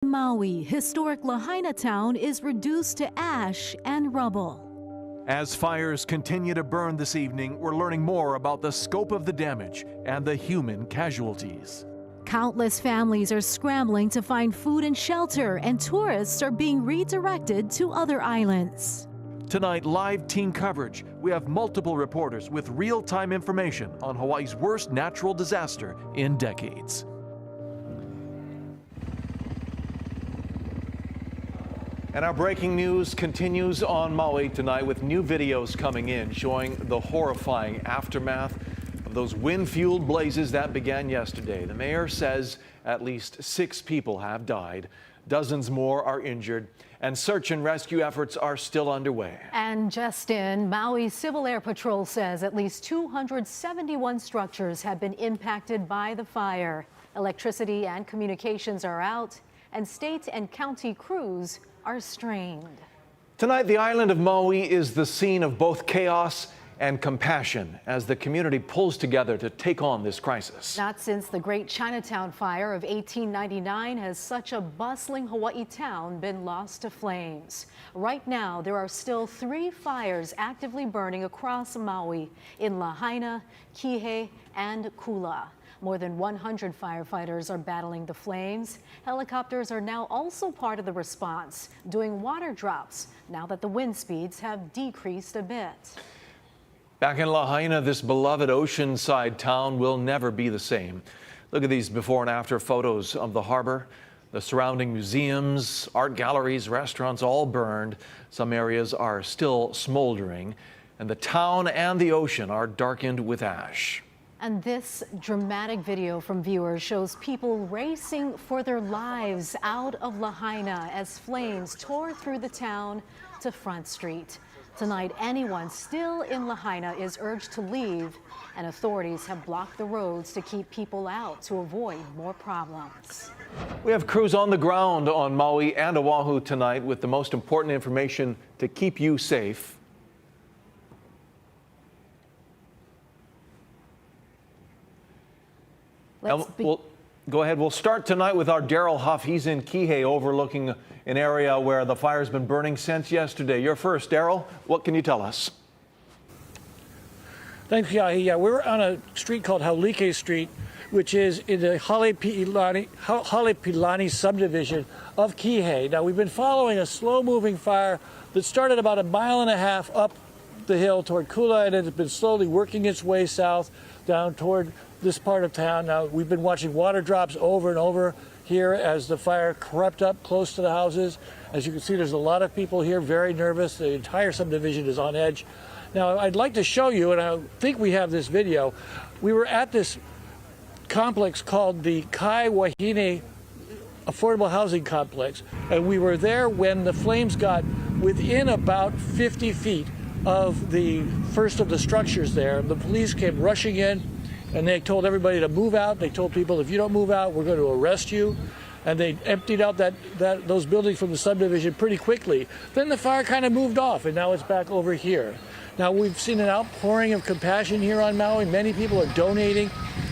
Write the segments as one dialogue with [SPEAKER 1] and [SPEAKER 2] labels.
[SPEAKER 1] Maui, historic Lahaina town is reduced to ash and rubble.
[SPEAKER 2] As fires continue to burn this evening, we're learning more about the scope of the damage and the human casualties.
[SPEAKER 1] Countless families are scrambling to find food and shelter, and tourists are being redirected to other islands.
[SPEAKER 2] Tonight, live team coverage. We have multiple reporters with real-time information on Hawaii's worst natural disaster in decades. And our breaking news continues on Maui tonight with new videos coming in showing the horrifying aftermath of those wind-fueled blazes that began yesterday. The mayor says at least 6 people have died. Dozens more are injured, and search and rescue efforts are still underway.
[SPEAKER 1] And just in, Maui Civil Air Patrol says at least 271 structures have been impacted by the fire. Electricity and communications are out, and state and county crews are strained.
[SPEAKER 2] Tonight, the island of Maui is the scene of both chaos and compassion as the community pulls together to take on this crisis.
[SPEAKER 1] Not since the Great Chinatown Fire of 1899 has such a bustling Hawaii town been lost to flames. Right now, there are still 3 fires actively burning across Maui in Lahaina, Kihei, and Kula. More than 100 firefighters are battling the flames. Helicopters are now also part of the response, doing water drops now that the wind speeds have decreased a bit.
[SPEAKER 2] Back in Lahaina, this beloved oceanside town will never be the same. Look at these before and after photos of the harbor. The surrounding museums, art galleries, restaurants all burned. Some areas are still smoldering, and the town and the ocean are darkened with ash.
[SPEAKER 1] And this dramatic video from viewers shows people racing for their lives out of Lahaina as flames tore through the town to Front Street. Tonight, anyone still in Lahaina is urged to leave, and authorities have blocked the roads to keep people out to avoid more problems.
[SPEAKER 2] We have crews on the ground on Maui and Oahu tonight with the most important information to keep you safe. Go ahead. We'll start tonight with our Daryl Huff. He's in Kihei overlooking an area where the fire's been burning since yesterday. You're first, Daryl. What can you tell us?
[SPEAKER 3] Thanks, Kihei. Yeah, we're on a street called Haulike Street, which is in the Halepilani subdivision of Kihei. Now, we've been following a slow-moving fire that started about 1.5 miles up the hill toward Kula, and it's been slowly working its way south down toward this part of town. Now, we've been watching water drops over and over here as the fire crept up close to the houses. As you can see, there's a lot of people here, very nervous. The entire subdivision is on edge. Now, I'd like to show you, and I think we have this video. We were at this complex called the Kai Wahine Affordable Housing Complex, and we were there when the flames got within about 50 feet of the first of the structures there. The police came rushing in, and they told everybody to move out. They told people, if you don't move out, we're going to arrest you. And they emptied out those buildings from the subdivision pretty quickly. Then the fire kind of moved off, and now it's back over here. Now, we've seen an outpouring of compassion here on Maui. Many people are donating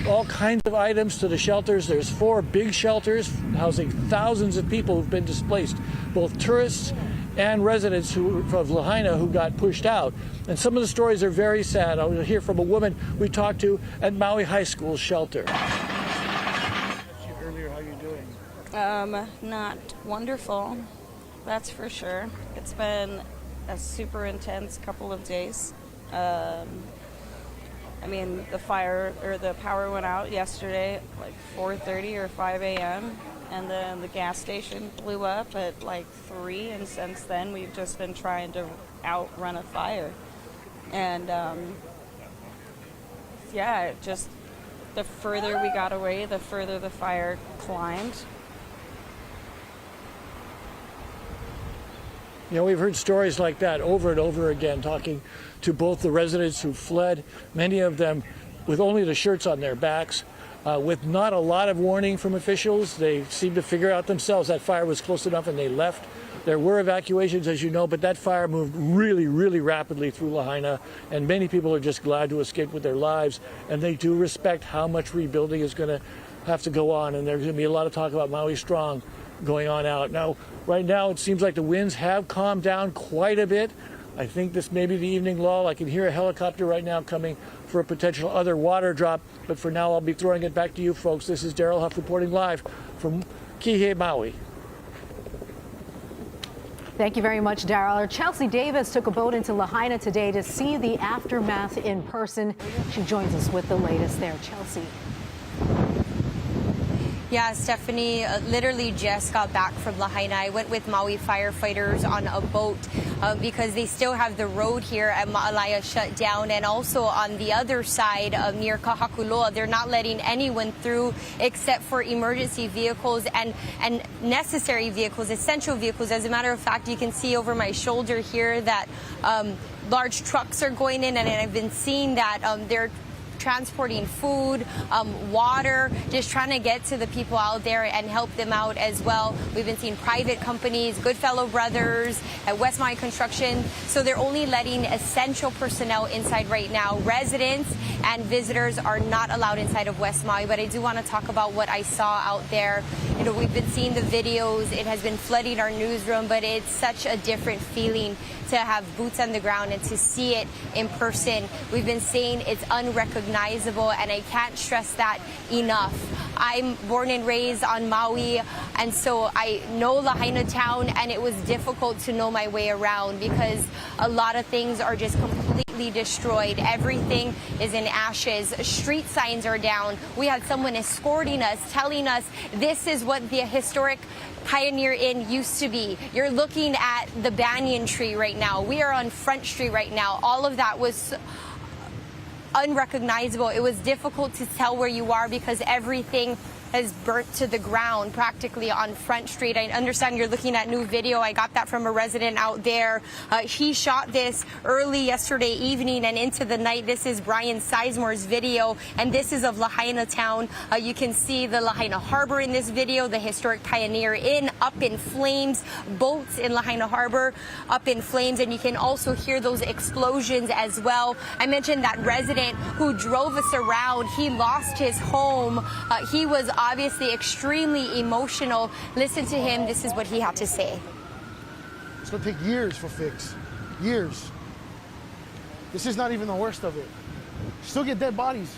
[SPEAKER 3] all kinds of items to the shelters. There's 4 big shelters housing thousands of people who've been displaced, both tourists and residents of Lahaina who got pushed out. And some of the stories are very sad. I'll hear from a woman we talked to at Maui High School shelter. Earlier, how are you doing?
[SPEAKER 4] Not wonderful, that's for sure. It's been a super intense couple of days. I mean, the power went out yesterday, like 4:30 or 5 a.m. And then the gas station blew up at like 3, and since then we've just been trying to outrun a fire. And yeah, just the further we got away, the further the fire climbed.
[SPEAKER 3] You know, we've heard stories like that over and over again, talking to both the residents who fled, many of them with only the shirts on their backs, with not a lot of warning from officials. They seemed to figure out themselves that fire was close enough and they left. There were evacuations, as you know, but that fire moved really, really rapidly through Lahaina, and many people are just glad to escape with their lives, and they do respect how much rebuilding is going to have to go on, and there's going to be a lot of talk about Maui Strong going on out. Now, right now, it seems like the winds have calmed down quite a bit. I think this may be the evening lull. I can hear a helicopter right now coming for a potential other water drop. But for now, I'll be throwing it back to you folks. This is Daryl Huff reporting live from Kihei, Maui.
[SPEAKER 1] Thank you very much, Daryl. Chelsea Davis took a boat into Lahaina today to see the aftermath in person. She joins us with the latest there. Chelsea.
[SPEAKER 5] Yeah, Stephanie, literally just got back from Lahaina. I went with Maui firefighters on a boat because they still have the road here at Ma'alaya shut down. And also on the other side near Kahakuloa, they're not letting anyone through except for emergency vehicles and necessary vehicles, essential vehicles. As a matter of fact, you can see over my shoulder here that large trucks are going in, and I've been seeing that they're transporting food, water, just trying to get to the people out there and help them out as well. We've been seeing private companies, Goodfellow Brothers, at West Maui Construction. So they're only letting essential personnel inside right now. Residents and visitors are not allowed inside of West Maui. But I do want to talk about what I saw out there. You know, we've been seeing the videos. It has been flooding our newsroom, but it's such a different feeling to have boots on the ground and to see it in person. We've been saying it's unrecognizable, and I can't stress that enough. I'm born and raised on Maui, and so I know Lahaina town, and it was difficult to know my way around because a lot of things are just completely destroyed. Everything is in ashes. Street signs are down. We had someone escorting us, telling us this is what the historic Pioneer Inn used to be. You're looking at the banyan tree right now. We are on Front Street right now. All of that was unrecognizable. It was difficult to tell where you are because everything has burnt to the ground practically on Front Street. I understand you're looking at new video. I got that from a resident out there. He shot this early yesterday evening and into the night. This is Brian Sizemore's video, and this is of Lahaina town. You can see the Lahaina Harbor in this video, the historic Pioneer Inn up in flames, boats in Lahaina Harbor up in flames, and you can also hear those explosions as well. I mentioned that resident who drove us around. He lost his home. He was obviously extremely emotional. Listen to him. This is what he had to say.
[SPEAKER 6] It's going to take years for fix. Years. This is not even the worst of it. Still get dead bodies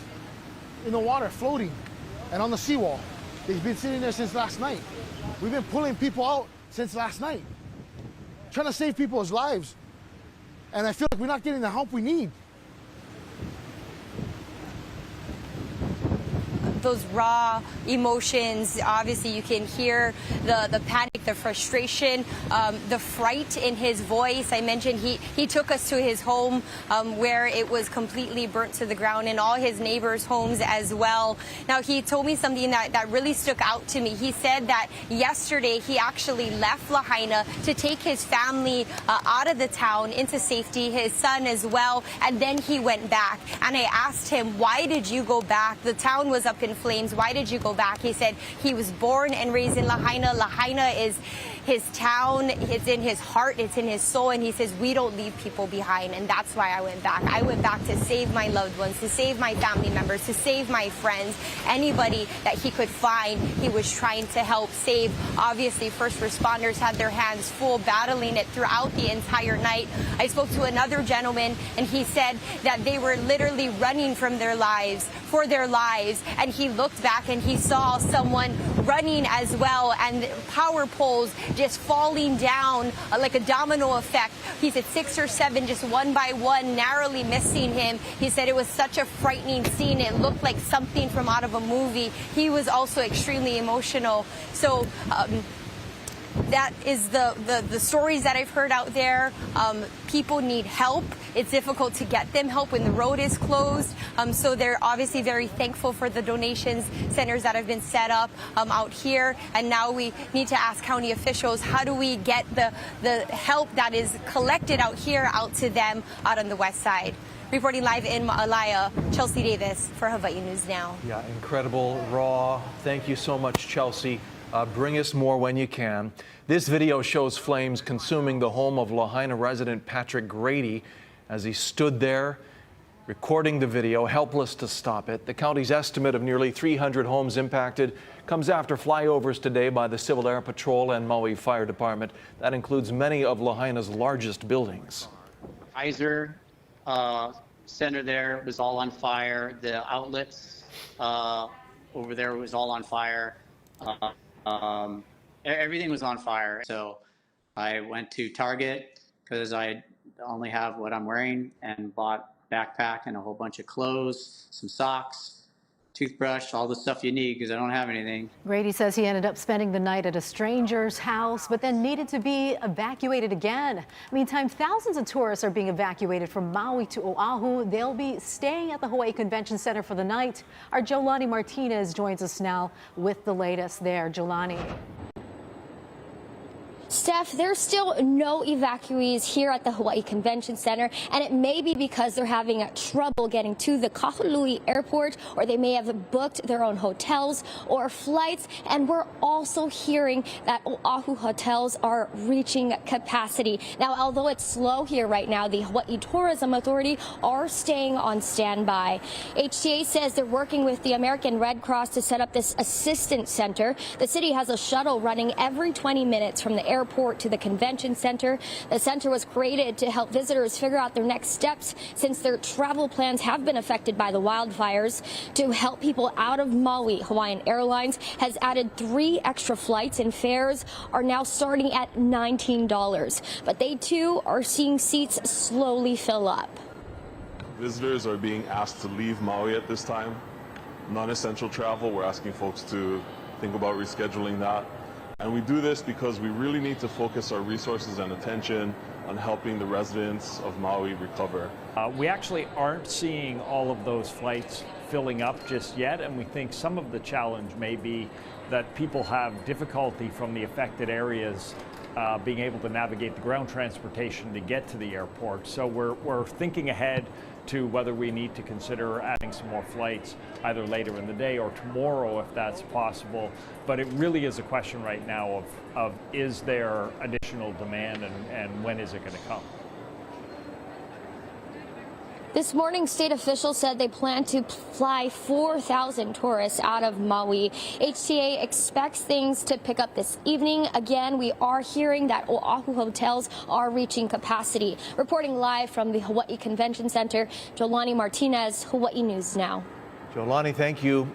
[SPEAKER 6] in the water floating and on the seawall. They've been sitting there since last night. We've been pulling people out since last night, trying to save people's lives. And I feel like we're not getting the help we need.
[SPEAKER 5] Those raw emotions, obviously you can hear the panic, the frustration, the fright in his voice. I mentioned he took us to his home where it was completely burnt to the ground, and all his neighbors' homes as well. Now, he told me something that really stuck out to me. He said that yesterday he actually left Lahaina to take his family out of the town into safety, his son as well, and then he went back. And I asked him, why did you go back? The town was up in flames. Why did you go back? He said he was born and raised in Lahaina. Lahaina is his town. It's in his heart. It's in his soul. And he says, we don't leave people behind. And that's why I went back. I went back to save my loved ones, to save my family members, to save my friends. Anybody that he could find, he was trying to help save. Obviously, first responders had their hands full battling it throughout the entire night. I spoke to another gentleman, and he said that they were literally running from their lives, for their lives. And he looked back and he saw someone running as well, and power poles just falling down like a domino effect. He said 6 or 7, just one by one, narrowly missing him. He said it was such a frightening scene. It looked like something from out of a movie. He was also extremely emotional. So that is the stories that I've heard out there. People need help. It's difficult to get them help when the road is closed. So they're obviously very thankful for the donations centers that have been set up out here. And now we need to ask county officials, how do we get the help that is collected out here out to them out on the west side? Reporting live in Ma'alaya, Chelsea Davis for Hawaii News Now.
[SPEAKER 2] Yeah, incredible, raw. Thank you so much, Chelsea. Bring us more when you can. This video shows flames consuming the home of Lahaina resident Patrick Grady as he stood there recording the video, helpless to stop it. The county's estimate of nearly 300 homes impacted comes after flyovers today by the Civil Air Patrol and Maui Fire Department. That includes many of Lahaina's largest buildings.
[SPEAKER 7] Kaiser Center there was all on fire. The outlets over there was all on fire. Everything was on fire. So I went to Target because I only have what I'm wearing and bought a backpack and a whole bunch of clothes, some socks, toothbrush, all the stuff you need because I don't have anything.
[SPEAKER 1] Grady says he ended up spending the night at a stranger's house, but then needed to be evacuated again. Meantime, thousands of tourists are being evacuated from Maui to Oahu. They'll be staying at the Hawaii Convention Center for the night. Our Jolani Martinez joins us now with the latest there. Jolani.
[SPEAKER 5] Steph, there's still no evacuees here at the Hawaii Convention Center, and it may be because they're having trouble getting to the Kahului airport, or they may have booked their own hotels or flights. And we're also hearing that Oahu hotels are reaching capacity. Now, although it's slow here right now, the Hawaii Tourism Authority are staying on standby. HTA says they're working with the American Red Cross to set up this assistance center. The city has a shuttle running every 20 minutes from the airport to the convention center. The center was created to help visitors figure out their next steps since their travel plans have been affected by the wildfires. To help people out of Maui, Hawaiian Airlines has added 3 extra flights, and fares are now starting at $19. But they too are seeing seats slowly fill up.
[SPEAKER 8] Visitors are being asked to leave Maui at this time. Non-essential travel, we're asking folks to think about rescheduling that. And we do this because we really need to focus our resources and attention on helping the residents of Maui recover.
[SPEAKER 9] We actually aren't seeing all of those flights filling up just yet, and we think some of the challenge may be that people have difficulty from the affected areas being able to navigate the ground transportation to get to the airport. So we're thinking ahead to whether we need to consider adding some more flights either later in the day or tomorrow if that's possible. But it really is a question right now of is there additional demand and when is it going to come?
[SPEAKER 5] This morning, state officials said they plan to fly 4,000 tourists out of Maui. HTA expects things to pick up this evening. Again, we are hearing that Oahu hotels are reaching capacity. Reporting live from the Hawaii Convention Center, Jolani Martinez, Hawaii News Now.
[SPEAKER 2] Jolani, thank you.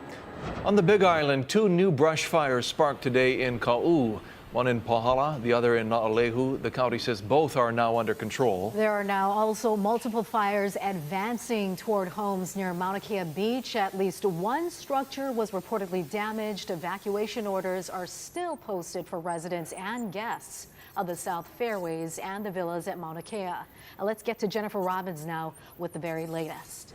[SPEAKER 2] On the Big Island, 2 new brush fires sparked today in Ka'u. One in Pahala, the other in Na'alehu. The county says both are now under control.
[SPEAKER 1] There are now also multiple fires advancing toward homes near Mauna Kea Beach. At least one structure was reportedly damaged. Evacuation orders are still posted for residents and guests of the South Fairways and the villas at Mauna Kea. Let's get to Jennifer Robbins now with the very latest.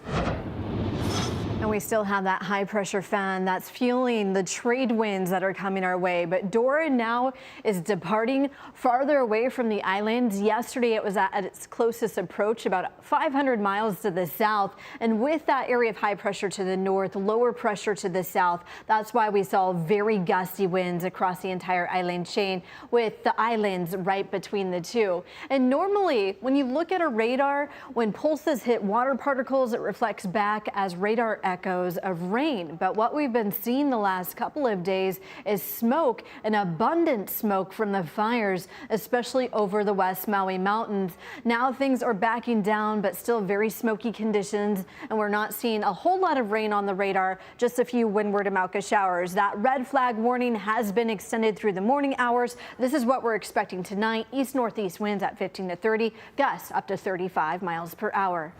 [SPEAKER 10] And we still have that high pressure fan that's fueling the trade winds that are coming our way. But Dora now is departing farther away from the island. Yesterday it was at its closest approach, about 500 miles to the south. And with that area of high pressure to the north, lower pressure to the south, that's why we saw very gusty winds across the entire island chain, with the islands right between the two. And normally when you look at a radar, when pulses hit water particles, it reflects back as radar echoes of rain. But what we've been seeing the last couple of days is smoke, an abundant smoke from the fires, especially over the West Maui Mountains. Now things are backing down, but still very smoky conditions, and we're not seeing a whole lot of rain on the radar, just a few windward Amauka showers. That red flag warning has been extended through the morning hours. This is what we're expecting tonight. East-northeast winds at 15 to 30, gusts up to 35 miles per hour.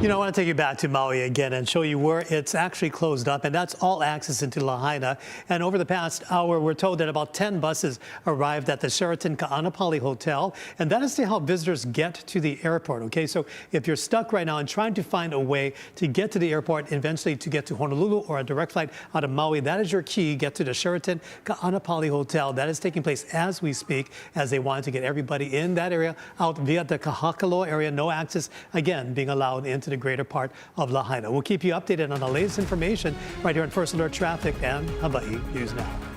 [SPEAKER 11] You know, I want to take you back to Maui again and show you where it's actually closed up, and that's all access into Lahaina. And over the past hour, we're told that about 10 buses arrived at the Sheraton Ka'anapali Hotel, and that is to help visitors get to the airport. Okay, so if you're stuck right now and trying to find a way to get to the airport, eventually to get to Honolulu or a direct flight out of Maui, that is your key. Get to the Sheraton Ka'anapali Hotel. That is taking place as we speak, as they want to get everybody in that area out via the Kahakaloa area. No access, again, being allowed into the greater part of Lahaina. We'll keep you updated on the latest information right here on First Alert Traffic and Hawaii News Now.